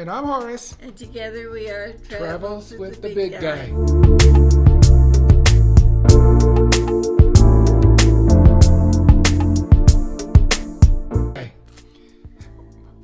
And I'm Horace. And together we are Travels with the Big Guy.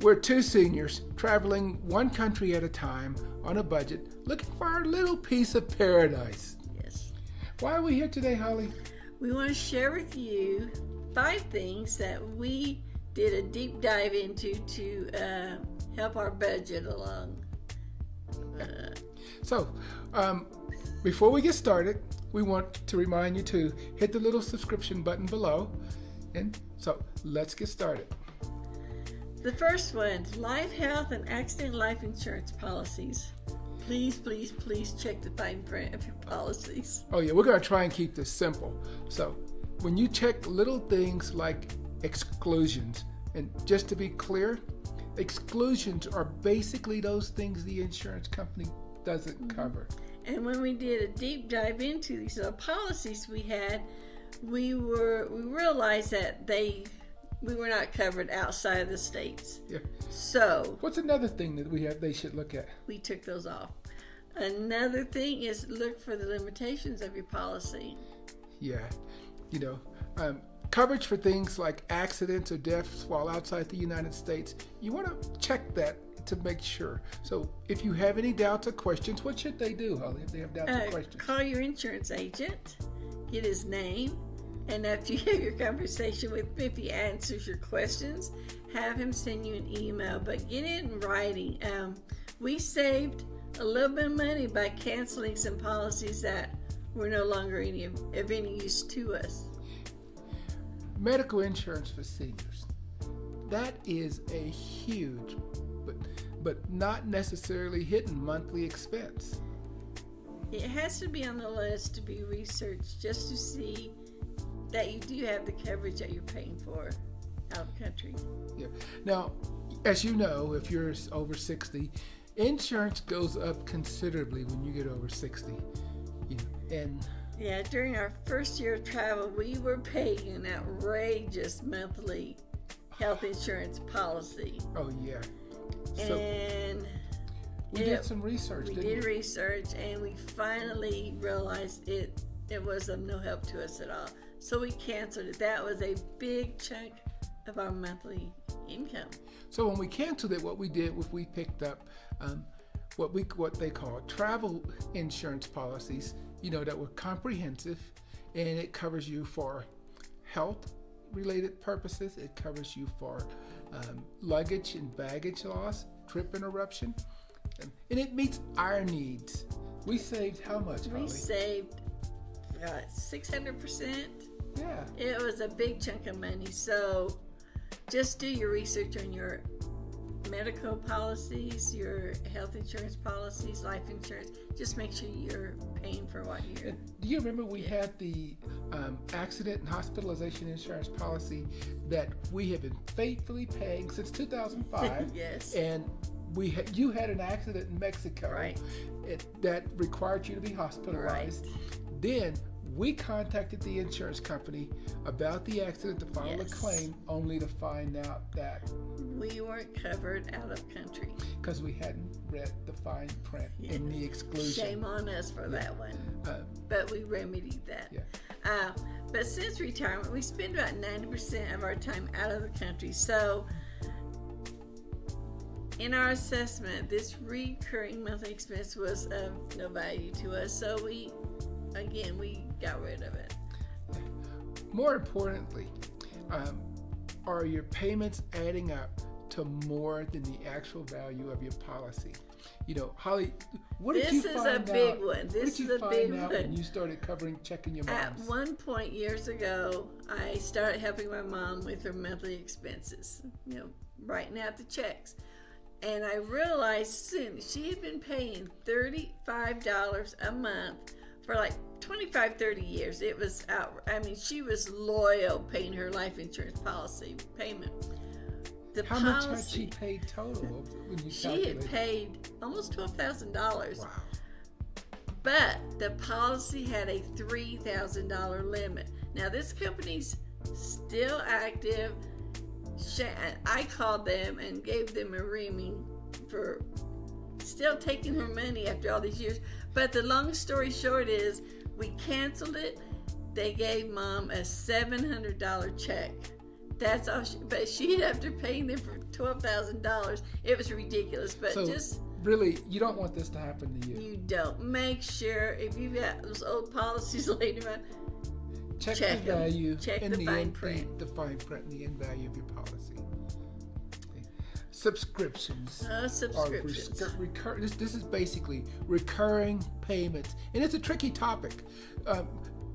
We're two seniors traveling one country at a time on a budget, looking for our little piece of paradise. Yes. Why are we here today, Holly? We want to share with you 5 things that we did a deep dive into to help our budget along. Before we get started, we want to remind you to hit the little subscription button below. And so let's get started. The first one, life, health, and accident life insurance policies. Please check the fine print of your policies. Oh yeah, we're going to try and keep this simple. So when you check little things like exclusions, and just to be clear, exclusions are basically those things the insurance company doesn't cover. And when we did a deep dive into these policies we had, we realized that we were not covered outside of the states. Yeah. So what's another thing that they should look at? We took those off. Another thing is look for the limitations of your policy. Yeah. Coverage for things like accidents or deaths while outside the United States, you want to check that to make sure. So if you have any doubts or questions, what should they do, Holly, if they have doubts or questions? Call your insurance agent, get his name, and after you have your conversation with him, if he answers your questions, have him send you an email, but get it in writing. We saved a little bit of money by canceling some policies that were no longer of any use to us. Medical insurance for seniors. That is a huge, but not necessarily hidden monthly expense. It has to be on the list to be researched just to see that you do have the coverage that you're paying for out of the country. Yeah. Now, as you know, if you're over 60, insurance goes up considerably when you get over 60. Yeah, during our first year of travel, we were paying an outrageous monthly health insurance policy. Oh, yeah. And we did some research, We did research, and we finally realized it was of no help to us at all. So we canceled it. That was a big chunk of our monthly income. So when we canceled it, what we did was we picked up what they call travel insurance policies, that were comprehensive, and it covers you for health related purposes. It covers you for luggage and baggage loss, trip interruption, and it meets our needs. We saved how much, Holly? We saved 600%. Yeah. It was a big chunk of money. So just do your research on your medical policies, your health insurance policies, life insurance. Just make sure you're paying for what you're... Do you remember we had the accident and hospitalization insurance policy that we have been faithfully paying since 2005? Yes. And you had an accident in Mexico, right? That required you to be hospitalized. Right. Then we contacted the insurance company about the accident to file a claim, only to find out that we weren't covered out of country because we hadn't read the fine print in the exclusion. Shame on us for that one. But we remedied that. Yeah. But since retirement, we spend about 90% of our time out of the country. So in our assessment, this recurring monthly expense was of no value to us. So we got rid of it. More importantly, are your payments adding up to more than the actual value of your policy? Holly, what did you find out? This is a big one. What did you find out when you started checking your mom's? At one point years ago, I started helping my mom with her monthly expenses, writing out the checks. And I realized soon she had been paying $35 a month for like 25, 30 years. It was she was loyal paying her life insurance policy payment. How much had she paid total when you calculated? She had paid almost $12,000. Wow. But the policy had a $3,000 limit. Now this company's still active. I called them and gave them a reaming for still taking her money after all these years. But the long story short is, we canceled it. They gave Mom a $700 check. That's all. But she'd after paying them for $12,000. It was ridiculous. But so, just really, you don't want this to happen to you. You don't. Make sure if you've got those old policies later on, check the value. Check in the fine print. The fine print and the end value of your policy. Okay. Subscriptions. Subscriptions. This is basically recurring payments, and it's a tricky topic.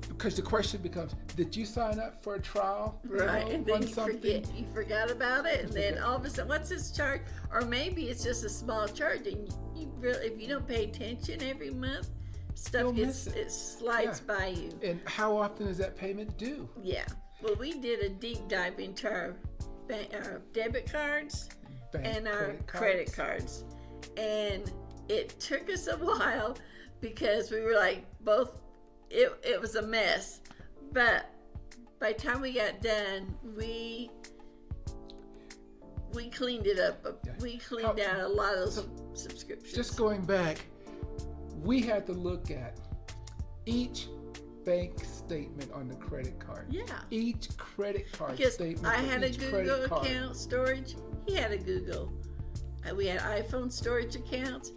Because the question becomes, did you sign up for a trial? Right, and then you forgot about it, and then all of a sudden, what's this charge? Or maybe it's just a small charge, and you really, if you don't pay attention every month, stuff it slides by you. And how often is that payment due? Yeah, well, we did a deep dive into our debit cards and our credit cards, and it took us a while because we were like both. It was a mess, but by the time we got done, we cleaned it up. We cleaned out a lot of those subscriptions. Just going back, we had to look at each bank statement on the credit card. Yeah. Each credit card because statement. I had a Google account storage. He had a Google. We had iPhone storage accounts.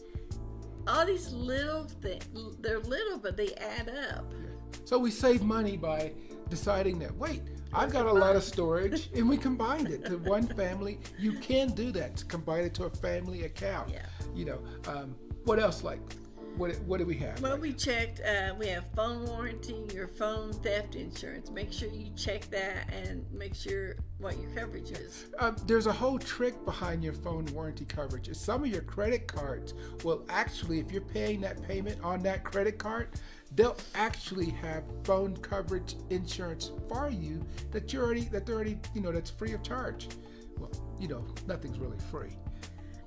All these little things, they're little, but they add up. So we save money by deciding that, wait, I've got a lot of storage, and we combined it to one family. You can do that, to combine it to a family account. Yeah. What else, like, what do we have? Well, we checked, we have phone warranty, your phone theft insurance. Make sure you check that and make sure what your coverage is. There's a whole trick behind your phone warranty coverage. Some of your credit cards will actually, if you're paying that payment on that credit card, they'll actually have phone coverage insurance for you that's free of charge. Well, nothing's really free.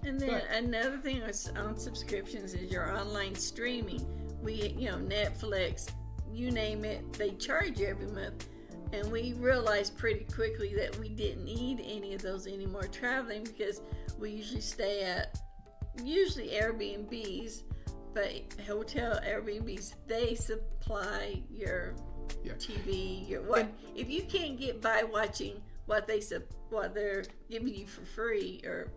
And then another thing on subscriptions is your online streaming. Netflix, you name it, they charge you every month. And we realized pretty quickly that we didn't need any of those anymore traveling, because we usually stay at Airbnbs, but hotel Airbnbs, they supply your TV, if you can't get by watching what they're giving you for free, or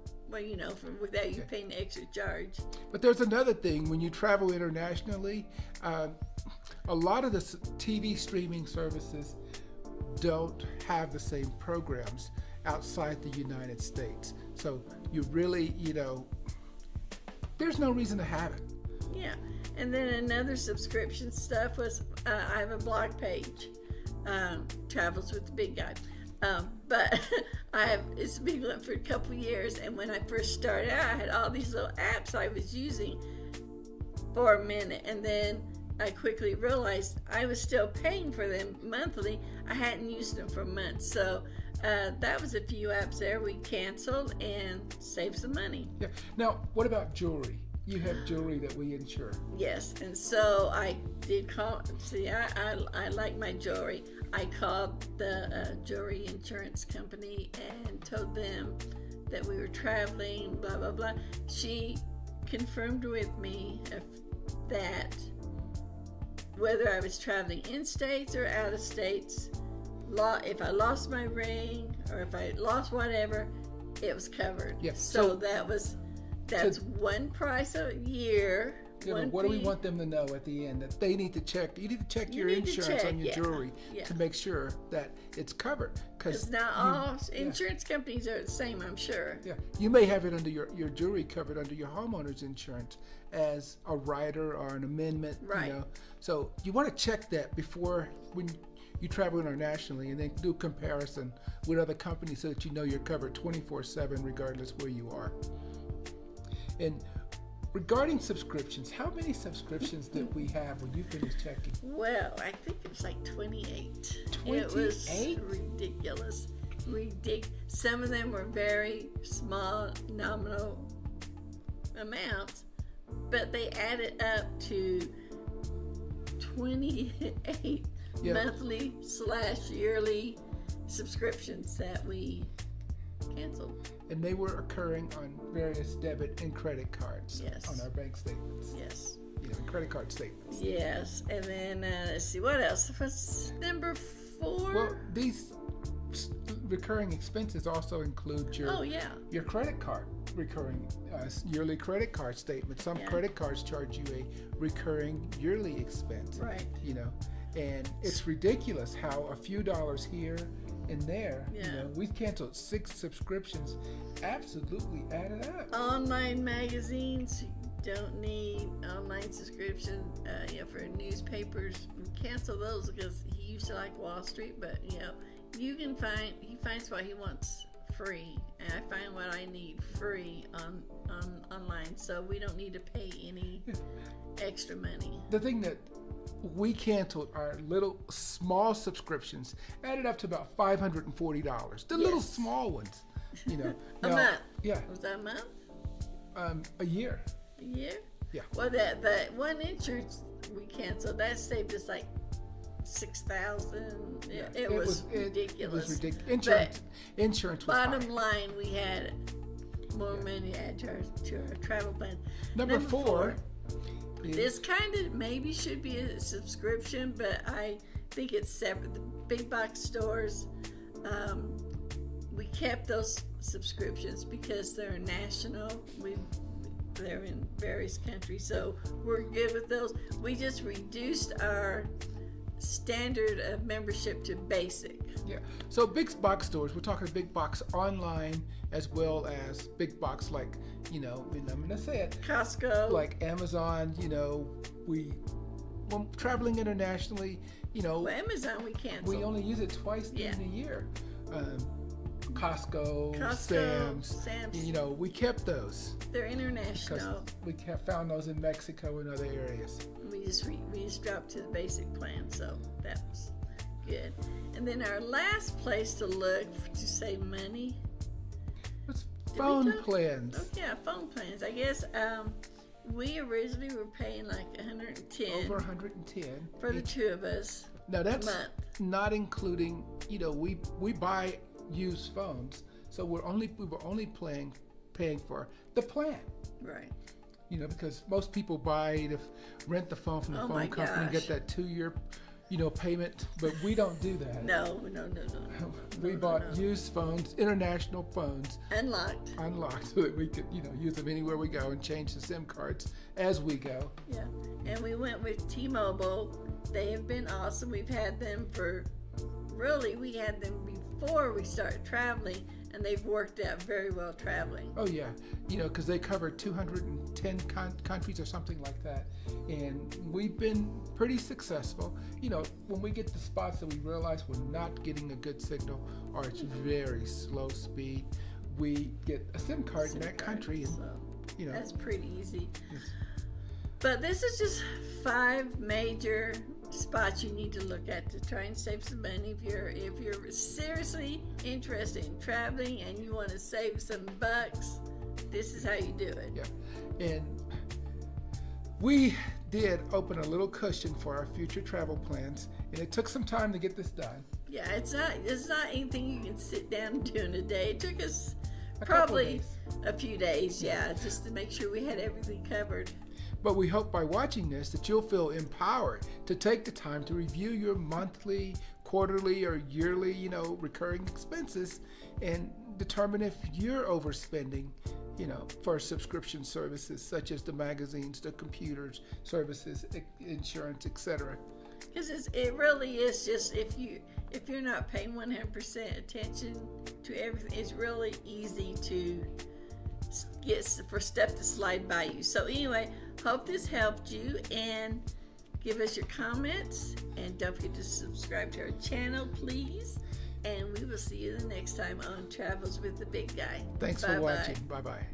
without you paying the extra charge. But there's another thing. When you travel internationally, a lot of the TV streaming services don't have the same programs outside the United States. So you really, there's no reason to have it. Yeah. And then another subscription stuff was, I have a blog page, Travels with the Big Guy. But it's been going for a couple years, and when I first started out, I had all these little apps I was using for a minute, and then I quickly realized I was still paying for them monthly. I hadn't used them for months, so that was a few apps there we canceled and saved some money. Yeah. Now, what about jewelry? You have jewelry that we insure. Yes, and so I did call. See, I like my jewelry. I called the jewelry insurance company and told them that we were traveling, blah, blah, blah. She confirmed with me that whether I was traveling in states or out of states, if I lost my ring or if I lost whatever, it was covered. Yes. So that's one price a year. What do we want them to know at the end? That they need to check. You need to check your insurance on your jewelry to make sure that it's covered. Because not all insurance companies are the same, I'm sure. Yeah, you may have it under your jewelry covered under your homeowner's insurance as a rider or an amendment. Right. So you want to check that before when you travel internationally, and then do a comparison with other companies so that you know you're covered 24/7 regardless where you are. And regarding subscriptions, how many subscriptions did we have when you finished checking? Well, I think it was like 28. 28? It was ridiculous. Some of them were very small, nominal amounts, but they added up to 28 monthly / yearly subscriptions that we canceled. And they were occurring on various debit and credit cards. Yes. On our bank statements. Yes. Credit card statements. Yes. And then let's see, what else? What's number 4? Well, these recurring expenses also include your credit card recurring yearly credit card statement. Some credit cards charge you a recurring yearly expense. Right. And it's ridiculous how a few dollars here and there, we canceled 6 subscriptions, absolutely added up. Online magazines, you don't need online subscription for newspapers. Cancel those because he used to like Wall Street, but he finds what he wants free, and I find what I need free on online, so we don't need to pay any extra money. The thing that we canceled our little small subscriptions added up to about $540. The little small ones, A month. Yeah. Was that a month? A year. A year? Yeah. Well, that one insurance we canceled, that saved us like $6,000. It was ridiculous. It was ridiculous. Insurance was bottom high. line, we had more money to add to our travel plan. Number 4. This kind of maybe should be a subscription, but I think it's separate. The big box stores, we kept those subscriptions because they're national. They're in various countries, so we're good with those. We just reduced our standard of membership to basic. Yeah. So big box stores, we're talking big box online as well as big box like, and I'm going to say it. Costco. Like Amazon, when traveling internationally, Well, Amazon we cancel. we only use it twice during the year. Costco, Sam's. We kept those. They're international. We found those in Mexico and other areas. We just dropped to the basic plan, so that was good. And then our last place to look to save money. It's phone plans. Oh yeah, phone plans. I guess we originally were paying like $110. Over $110 for the 2 of us. Now that's month. not including. We buy used phones, so we were only paying for the plan. Right. Because most people rent the phone from the phone company and get that 2-year, payment, but we don't do that. No. We bought used phones, international phones, unlocked, so that we could, use them anywhere we go and change the SIM cards as we go. Yeah, and we went with T-Mobile. They have been awesome. We've had them we had them before we started traveling, and they've worked out very well traveling. Oh yeah, because they cover 210 countries or something like that, and we've been pretty successful. When we get the spots that we realize we're not getting a good signal or it's very slow speed, we get a SIM card in that country, and that's pretty easy. But this is just 5 major spots you need to look at to try and save some money. If you're seriously interested in traveling and you want to save some bucks, this is how you do it. Yeah, and we did open a little cushion for our future travel plans, and it took some time to get this done. Yeah, it's not anything you can sit down and do in a day. It took us probably a few days, just to make sure we had everything covered. But we hope by watching this that you'll feel empowered to take the time to review your monthly, quarterly, or yearly, recurring expenses and determine if you're overspending, for subscription services such as the magazines, the computers, services, insurance, etc. Because it really is just if you're not paying 100% attention to everything, it's really easy to for stuff to slide by you. So anyway, hope this helped you, and give us your comments, and don't forget to subscribe to our channel, please, and we will see you the next time on Travels with the Big Guy. Thanks for watching. Bye-bye.